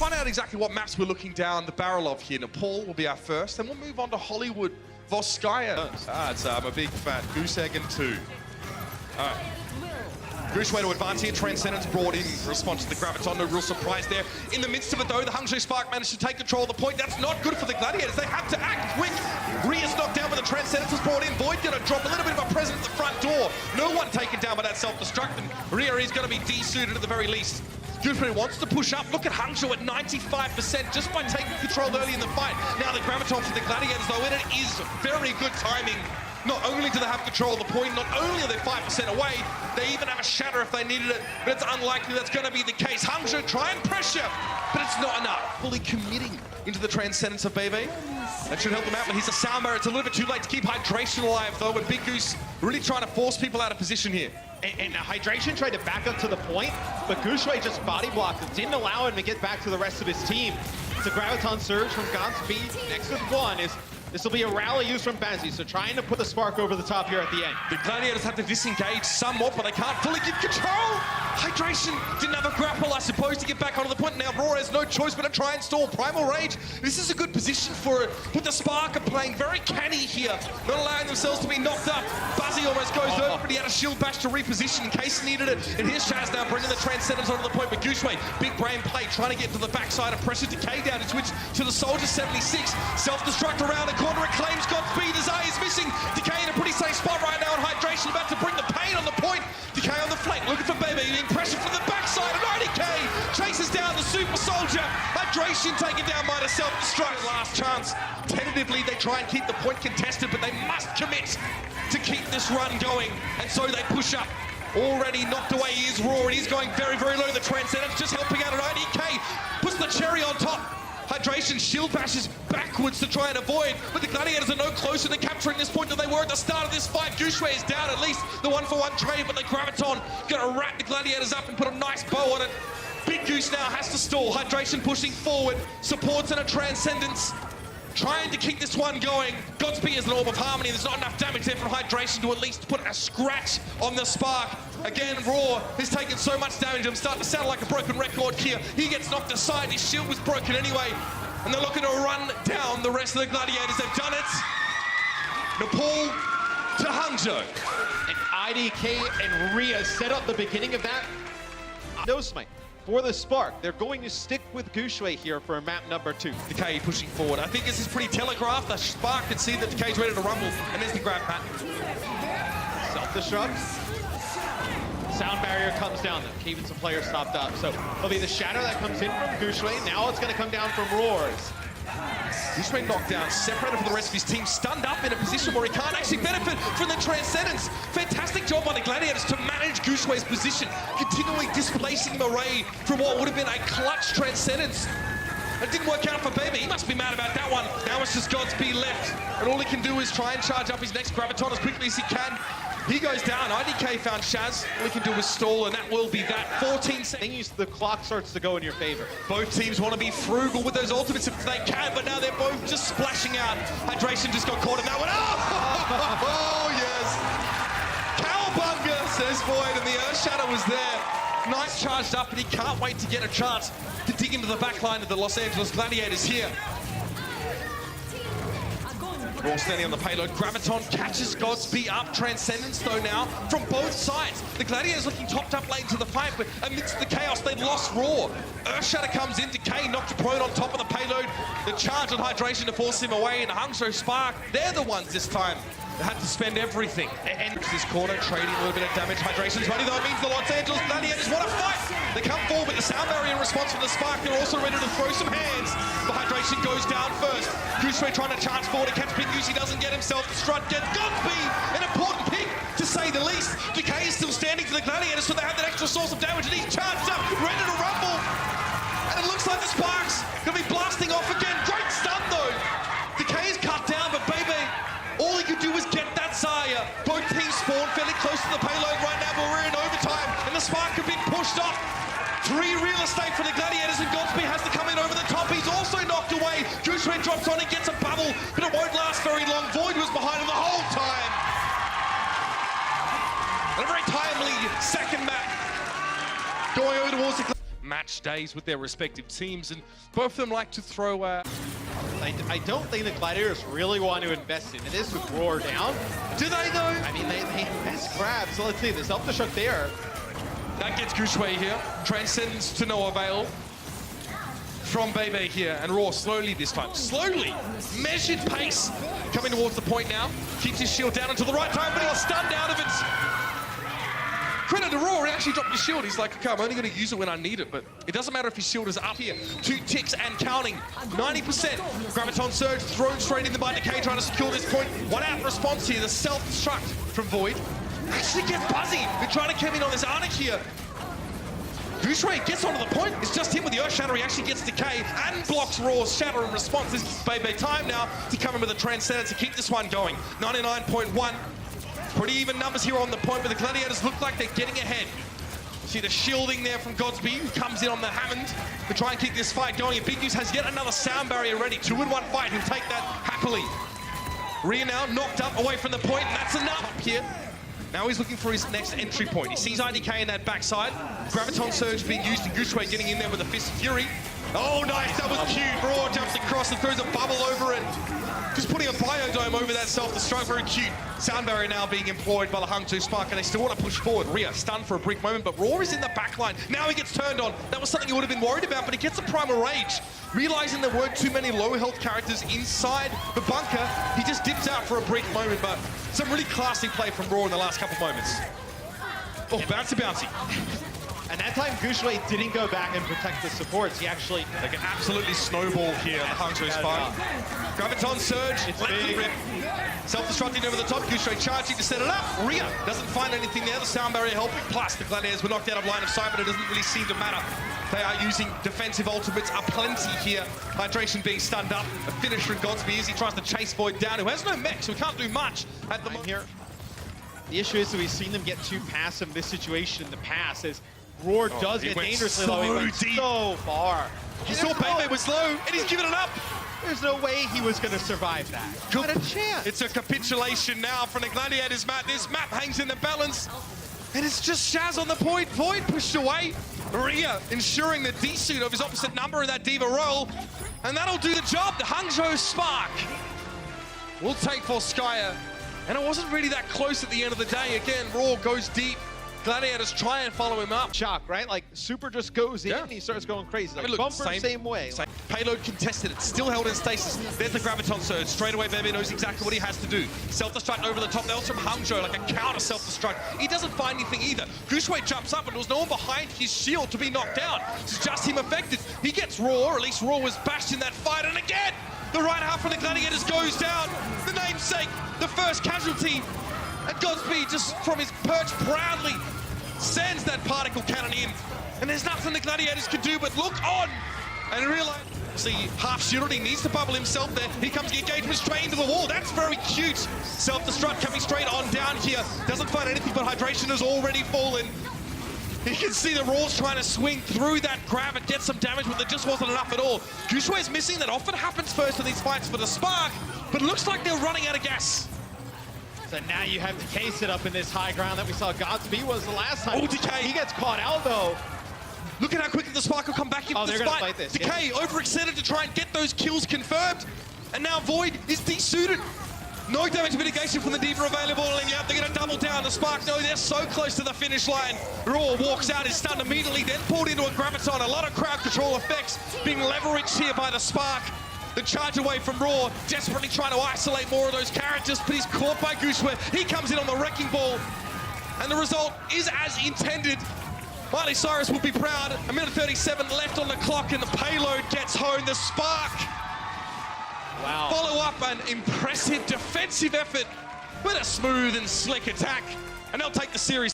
find out exactly what maps we're looking down the barrel of here. Nepal will be our first, then we'll move on to Hollywood, Voskaya. It's a big fat goose egg and 2. All right. Gooshway to advance here, Transcendence brought in response to the Graviton, no real surprise there. In the midst of it though, the Hangzhou Spark managed to take control of the point. That's not good for the Gladiators, they have to act quick. Ria's knocked down, but the Transcendence was brought in. Void gonna drop a little bit of a presence at the front door. No one taken down by that self-destruct, and Ria is gonna be de-suited at the very least. Gooshway wants to push up. Look at Hangzhou at 95% just by taking control early in the fight. Now the Graviton for the Gladiators though, and it is very good timing. Not only do they have control of the point, not only are they 5% away, they even have a shatter if they needed it, but it's unlikely that's going to be the case. Hangzhou try and pressure, but it's not enough. Fully committing into the Transcendence of Bebe. That should help them out, but he's a sound barrier. It's a little bit too late to keep Hydration alive, though, but Big Goose really trying to force people out of position here. And Hydration tried to back up to the point, but Gooshway just body blocked it, didn't allow him to get back to the rest of his team. It's a Graviton Surge from Godspeed. Next with one is this will be a rally used from Bazzi, so trying to put the spark over the top here at the end. The Gladiators have to disengage somewhat, but they can't fully get control. Hydration didn't have a grapple, I suppose, to get back onto the point. Now Raw has no choice but to try and stall. Primal Rage, this is a good position for it, but the Spark are playing very canny here, not allowing themselves to be knocked up. Bazzi almost goes over, but he had a shield bash to reposition in case he needed it. And here's Shaz now bringing the Transcendence onto the point, but Gooshway, big brain play, trying to get to the backside of pressure. Decay down to switch to the Soldier 76. Self-destruct around the corner, it claims Godspeed. Desire is missing. Decay in a pretty safe spot right now, and Hydration about to bring the pain on the point. Decay on the flank, looking for Bebe, getting pressure from the backside, and IDK chases down the Super Soldier. Hydration taken down by the self-destruct. Last chance. Tentatively, they try and keep the point contested, but they must commit to keep this run going, and so they push up. Already knocked away is Raw, and he's going very, very low. The Transcendence just helping out, and IDK puts the cherry on top. Hydration shield bashes backwards to try and avoid, but the Gladiators are no closer to capturing this point than they were at the start of this fight. Gooshway is down at least the 1-for-1 trade, but the Graviton gonna wrap the Gladiators up and put a nice bow on it. Big Goose now has to stall. Hydration pushing forward, supports and a Transcendence, trying to keep this one going. Godspeed is an Orb of Harmony. There's not enough damage there from Hydration to at least put a scratch on the Spark. Again, Raw has taken so much damage. I'm starting to sound like a broken record here. He gets knocked aside. His shield was broken anyway. And they're looking to run down the rest of the Gladiators. They've done it. Nepal to Hangzhou. And IDK and Ria set up the beginning of that. No smite for the Spark. They're going to stick with Gooshway here for map number 2. Decay pushing forward. I think this is pretty telegraphed. The Spark can see that Decay's ready to rumble. And there's the grab pat. Self-destruct. Sound barrier comes down, though, keeping some players stopped up. So it'll be the shatter that comes in from Gooshway. Now it's going to come down from Roars. Gooshway knocked down, separated from the rest of his team, stunned up in a position where he can't actually benefit from the Transcendence. Fantastic job by the Gladiators to manage Gooshway's position, continually displacing him away from what would have been a clutch Transcendence. It didn't work out for Baby. He must be mad about that one. Now it's just Godspeed left, and all he can do is try and charge up his next Graviton as quickly as he can. He goes down. IDK found Shaz. All he can do is stall, and that will be that. 14 seconds. The clock starts to go in your favor. Both teams want to be frugal with those ultimates if they can, but now they're both just splashing out. Hydration just got caught in that one. Oh yes! Cowabunga, says Void, and the Earth Shadow was there. Nice charged up, and he can't wait to get a chance to dig into the back line of the Los Angeles Gladiators here. Raw standing on the payload. Graviton catches Godspeed up. Transcendence, though, now from both sides. The Gladiators looking topped up late into the fight, but amidst the chaos, they've lost Raw. Earthshatter comes in. Decay knocked prone on top of the payload. The charge on Hydration to force him away, and Hangzhou Spark, they're the ones this time. They had to spend everything. And this corner, trading a little bit of damage. Hydration's ready, though. It means the Los Angeles Gladiators want to fight. They come forward with the sound barrier in response from the Spark. They're also ready to throw some hands. But Hydration goes down first. Gooshway trying to charge forward to catch Big Goose. He doesn't get himself. Strut gets Godspeed. An important pick, to say the least. Decay is still standing for the Gladiators, so they have that extra source of damage. And he's charged up, ready to rumble. And it looks like the Sparks going to be blasting off again. Great stun, though. Decay is cut down, but Baby, all he could do was get that Zarya. Both teams spawn fairly close to the payload right now, but we're in overtime, and the Spark have been pushed off. 3 real estate for the Gladiators, and Godspeed has to come in over the top. He's also knocked away. Gooshway drops on and gets a bubble, but it won't last very long. Void was behind him the whole time. And a very timely second map going over towards the match days with their respective teams, and both of them like to throw... I don't think the Gladiators really want to invest in this with Roar down. Do they though? I mean, they missed grab, so let's see, the self-destruct there. That gets Gushue here. Transcends to no avail from Bebe here, and Raw slowly this time. Slowly! Measured pace. Coming towards the point now. Keeps his shield down until the right time, but he's stunned out of it. Credit to Raw, he actually dropped his shield. He's like, okay, I'm only going to use it when I need it, but it doesn't matter if his shield is up here. 2 ticks and counting. 90%. Graviton Surge thrown straight in the by Decay, trying to secure this point. One out response here, the self-destruct from Void. Actually gets Buzzy. They're trying to come in on this Arctic here. Gushue gets onto the point. It's just him with the Earth Shatter. He actually gets Decay and blocks Raw's Shatter in response. This is Bebe time now to come in with a Transcendence to keep this one going. 99.1. Pretty even numbers here on the point, but the Gladiators look like they're getting ahead. See the shielding there from Godspeed, who comes in on the Hammond to try and keep this fight going. And Big News has yet another sound barrier ready. 2-in-1 fight. He'll take that happily. Rhea now knocked up away from the point, and that's enough up here. Now he's looking for his next entry point. He sees IDK in that backside. Graviton Surge being used, and Gushue getting in there with a Fist of Fury. Oh, nice, that was cute. Raw jumps across and throws a bubble over it. Just putting a biodome over that self-destruct, very cute. Sound barrier now being employed by the Hangzhou Spark, and they still want to push forward. Rhea stunned for a brief moment, but Raw is in the back line. Now he gets turned on. That was something you would have been worried about, but he gets a Primal Rage. Realizing there weren't too many low health characters inside the bunker, he just dips out for a brief moment, but some really classy play from Raw in the last couple moments. Oh, bouncy. And that time, Gushue didn't go back and protect the supports. He actually... They can absolutely snowball here, the Hangzhou Spark. Graviton Surge, it's let big. the rip. Self-destructing over the top, Gushue charging to set it up. Rhea doesn't find anything there, the sound barrier helping. Plus, the Gladiators were knocked out of line of sight, but it doesn't really seem to matter. They are using defensive ultimates aplenty here. Hydration being stunned up. A finish from Godspeed as he tries to chase Void down, who has no mech, so he can't do much at the moment here. The issue is that we've seen them get too passive in this situation in the past, as Roar does get dangerously low. He went so far. He saw Bebe was low, and he's given it up. There's no way he was going to survive that. Not a chance. It's a capitulation now from the Gladiators map. This map hangs in the balance. And it's just Shaz on the point. Void pushed away. Rhea ensuring the D-suit of his opposite number in that Diva roll. And that'll do the job. The Hangzhou Spark will take for Skyer. And it wasn't really that close at the end of the day. Again, Raw goes deep. Gladiators try and follow him up. Shock, right? Like, Super just goes in and he starts going crazy. Like, I mean, look, Bumper, same way. Same. Payload contested, it's still held in stasis. There's the Graviton Surge. Straight away, Bebe knows exactly what he has to do. Self-destruct over the top. That was from Hangzhou, like a counter self-destruct. He doesn't find anything either. Gushue jumps up, and there was no one behind his shield to be knocked down. It's just him affected. He gets Raw, or at least Raw was bashed in that fight, and again, the right half of the Gladiators goes down. The namesake, the first casualty. And Godspeed, just from his perch proudly, sends that particle cannon in, and there's nothing the Gladiators can do but look on and realize. See, half shielded, he needs to bubble himself there. He comes the engagement straight into the wall. That's very cute. Self-destruct coming straight on down here. Doesn't find anything, but hydration has already fallen. You can see the Raw's trying to swing through that grab and get some damage, but there just wasn't enough at all. Gushue's missing. That often happens first in these fights for the Spark, but it looks like they're running out of gas. So now you have Decay set up in this high ground that we saw Godspeed was the last time. Oh, Decay. He gets caught out, though. Look at how quickly the Spark will come back into the they're fight. gonna fight this. Decay overextended to try and get those kills confirmed. And now Void is desuited. No damage mitigation from the Diva available, and yep, they're gonna double down. The Spark, no, they're so close to the finish line. Raw walks out, is stunned immediately, then pulled into a Graviton. A lot of crowd control effects being leveraged here by the Spark. The charge away from Raw, desperately trying to isolate more of those characters, but he's caught by Gushue. He comes in on the wrecking ball, and the result is as intended. Miley Cyrus will be proud. 1:37 left on the clock, and the payload gets home. The Spark follow up an impressive defensive effort with a smooth and slick attack, and they'll take the series.